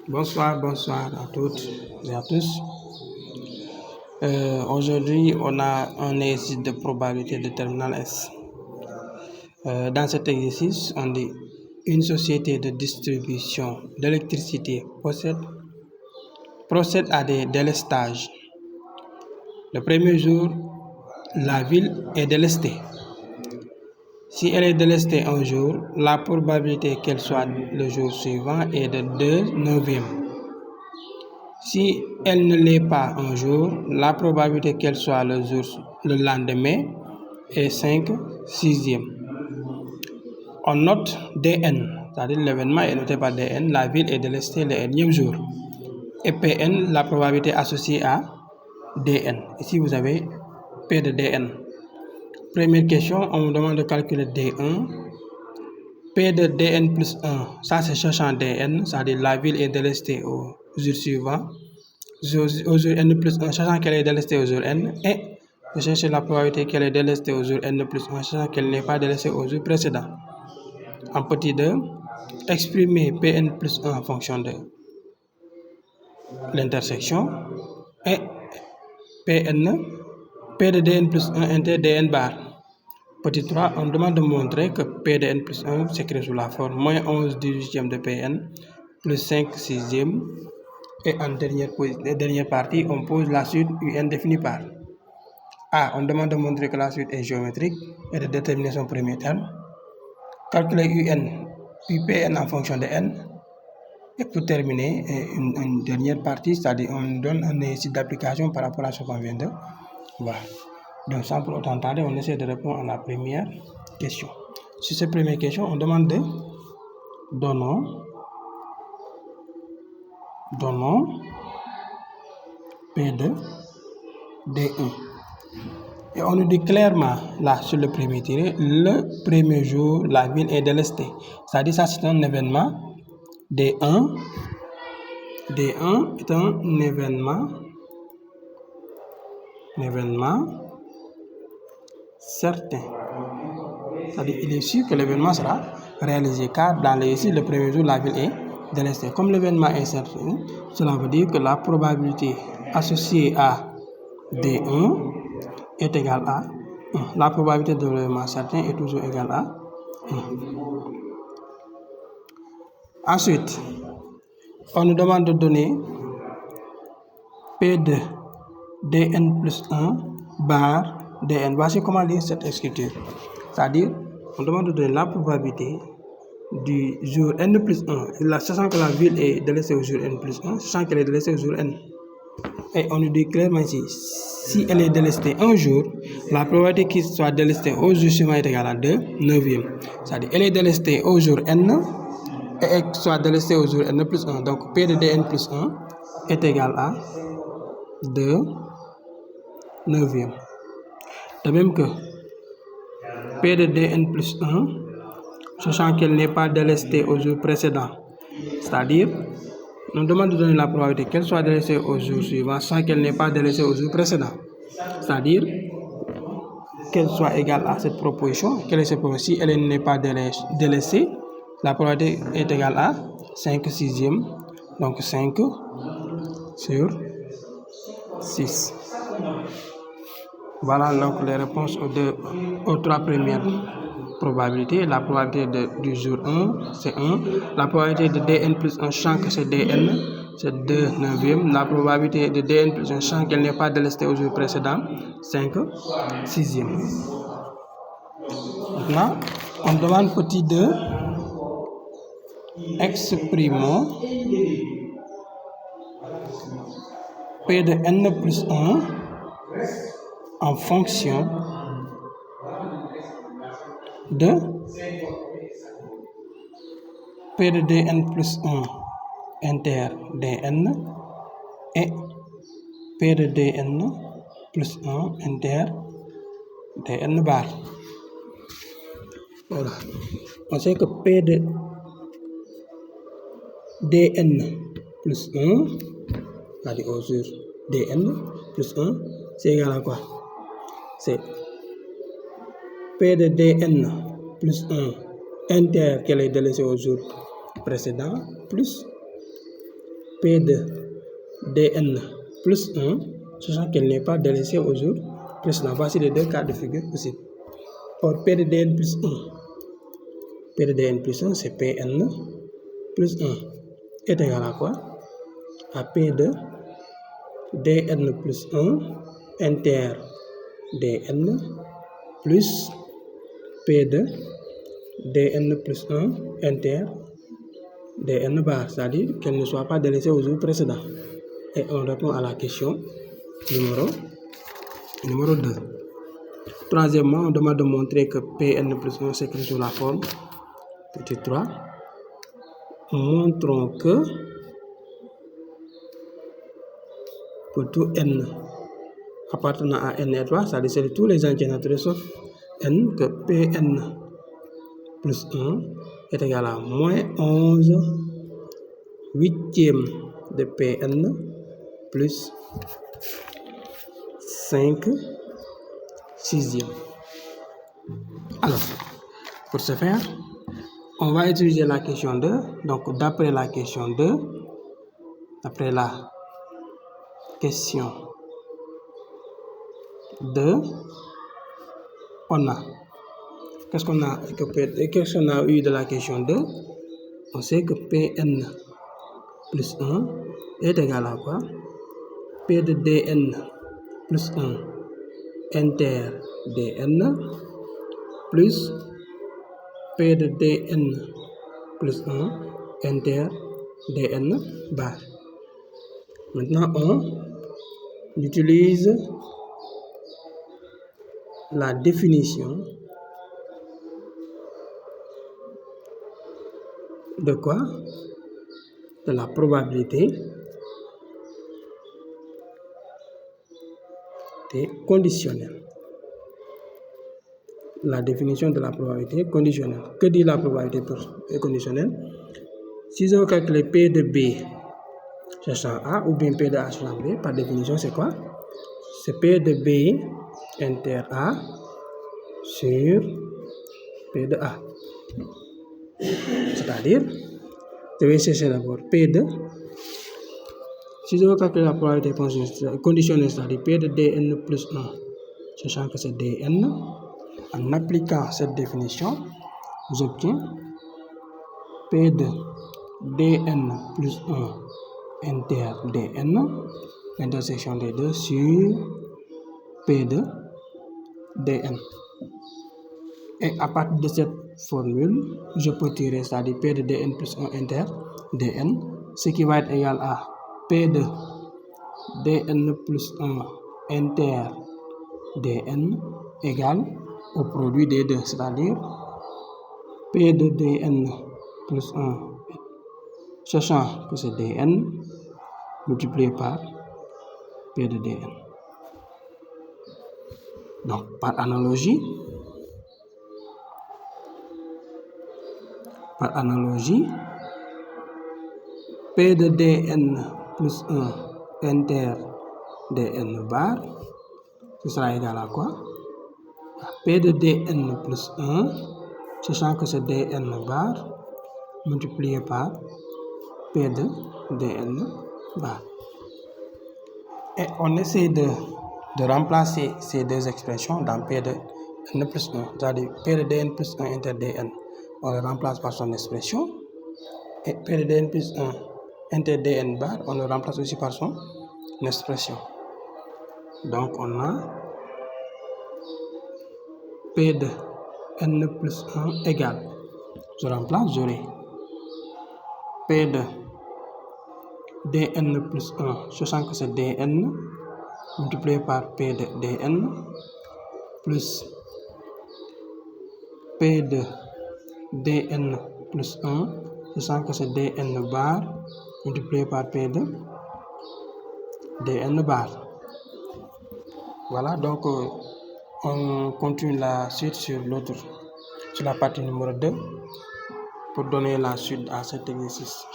Bonsoir à toutes et à tous. Aujourd'hui, on a un exercice de probabilité de terminal S. Dans cet exercice, on dit une société de distribution d'électricité procède à des délestages. Le premier jour, la ville est délestée. Si elle est délestée un jour, la probabilité qu'elle soit le jour suivant est de 2/9. Si elle ne l'est pas un jour, la probabilité qu'elle soit le lendemain est 5/6. On note Dn, c'est-à-dire l'événement est noté par Dn, la ville est délestée le énième jour. Et Pn, la probabilité associée à Dn. Ici, vous avez P de Dn. Première question, on me demande de calculer D1. P de Dn plus 1, ça c'est cherchant Dn, c'est-à-dire la ville est délestée au jour suivant. Au jour n plus 1, sachant qu'elle est délestée au jour n, et je cherche la probabilité qu'elle est délestée au jour n plus 1, sachant qu'elle n'est pas délestée au jour précédent. En petit 2, exprimer Pn plus 1 en fonction de l'intersection, et Pn, P de Dn plus 1 inter Dn bar. Petit 3, on demande de montrer que P de n plus 1 s'écrit sous la forme moins 11/18 de Pn plus 5/6. Et en dernière partie, on pose la suite UN définie par A. On demande de montrer que la suite est géométrique et de déterminer son premier terme. Calculer UN puis Pn en fonction de n. Et pour terminer, une dernière partie, c'est-à-dire on donne un exercice d'application par rapport à ce qu'on vient de voir. Donc sans pour autant tarder, on essaie de répondre à la première question. Sur cette première question, on demande de donnons P de D1. Et on nous dit clairement, là, sur le premier tiré, le premier jour, la ville est délestée. C'est-à-dire ça, c'est un événement. D1 est un événement certain. C'est-à-dire il est sûr que l'événement sera réalisé, car dans l'exercice, le premier jour, la ville est délestée. Comme l'événement est certain, cela veut dire que la probabilité associée à D1 est égale à 1. La probabilité de l'événement certain est toujours égale à 1. Ensuite, on nous demande de donner P de Dn plus 1 bar Dn. Voici comment lire cette écriture. C'est-à-dire, on demande de donner la probabilité du jour n plus 1, sachant que la ville est délestée au jour n plus 1, sachant qu'elle est délestée au jour n. Et on nous dit clairement ici, si elle est délestée un jour, la probabilité qu'il soit délestée au jour suivant est égale à 2/9. C'est-à-dire elle est délestée au jour n et elle soit délestée au jour n plus 1. Donc P de Dn plus 1 est égal à 2/9. De même que P de Dn plus 1, sachant qu'elle n'est pas délestée au jour précédent, c'est-à-dire on demande de donner la probabilité qu'elle soit délestée au jour suivant sans qu'elle n'ait pas délestée au jour précédent. C'est-à-dire qu'elle soit égale à cette proposition. Quelle est cette proposition? Si elle n'est pas délestée, la probabilité est égale à 5/6. Donc 5/6. Voilà donc les réponses aux trois premières probabilités. La probabilité du jour 1, c'est 1. La probabilité de Dn plus 1, sachant que c'est Dn, c'est 2/9. La probabilité de Dn plus 1, sachant qu'elle n'est pas délestée au jour précédent, 5/6. Maintenant, on demande petit 2, exprimons P de n plus 1 en fonction de P de Dn plus 1 inter Dn et P de Dn plus 1 inter Dn bar. Voilà. On sait que P de Dn plus 1, c'est-à-dire au jour Dn plus 1, c'est égal à quoi? C'est P de Dn plus 1 inter qu'elle est délestée au jour précédent plus P de dn plus 1, sachant qu'elle n'est pas délaissée au jour précédent. Voici les deux cas de figure possibles. Or, P de dn plus 1, P de dn plus 1, c'est Pn plus 1 est égal à quoi? À P de dn plus 1 inter dn plus P de dn plus 1 inter dn bar, c'est-à-dire qu'elle ne soit pas délaissée au jour précédent. Et on répond à la question numéro 2. Troisièmement, on demande de montrer que Pn plus 1 s'écrit sous la forme petit 3. Montrons que pour tout n appartenant à n et 3, c'est-à-dire c'est tous les entiers naturels sauf n, que Pn plus 1 est égal à moins 11 huitième de Pn plus 5 sixième. Alors, pour ce faire, on va utiliser la question 2. Donc, d'après la question 2, on a qu'est-ce qu'on a eu de la question 2? On sait que Pn plus 1 est égal à quoi? P de dn plus 1 inter dn plus P de dn plus 1 inter dn bar. Maintenant, on utilise la définition de quoi? De la probabilité conditionnelle. La définition de la probabilité conditionnelle. Que dit la probabilité conditionnelle? Si je veux calculer P de B cherchant A ou bien P de A cherchant B, par définition, c'est quoi? C'est P de B inter A sur P de A. C'est-à-dire, je vais chercher d'abord P de... Si je veux calculer la probabilité conditionnelle, c'est-à-dire P de dn plus 1, sachant que c'est dn, en appliquant cette définition, j'obtiens P de dn plus 1 inter dn, l'intersection des deux, sur P de dn. Et à partir de cette formule, je peux tirer, c'est-à-dire P de dn plus 1 inter dn, ce qui va être égal à P de dn plus 1 inter dn égale au produit des deux, c'est-à-dire P de dn plus 1, sachant que c'est dn, multiplié par P de dn. Donc, par analogie, P de dn plus 1 inter dn bar, ce sera égal à quoi? P de dn plus 1, sachant que c'est dn bar, multiplié par P de dn bar. Et on essaie de remplacer ces deux expressions dans P de n plus 1, c'est-à-dire P de dn plus 1 inter dn. On le remplace par son expression. Et P de dn plus 1 inter dn bar, on le remplace aussi par son expression. Donc, on a P de n plus 1 égale, je remplace, j'aurai P de dn plus 1, sachant que c'est dn, multiplié par P de dn, plus P de dn plus 1, sachant que c'est dn bar, multiplié par P de dn bar. Voilà, donc on continue la suite sur la partie numéro 2 pour donner la suite à cet exercice.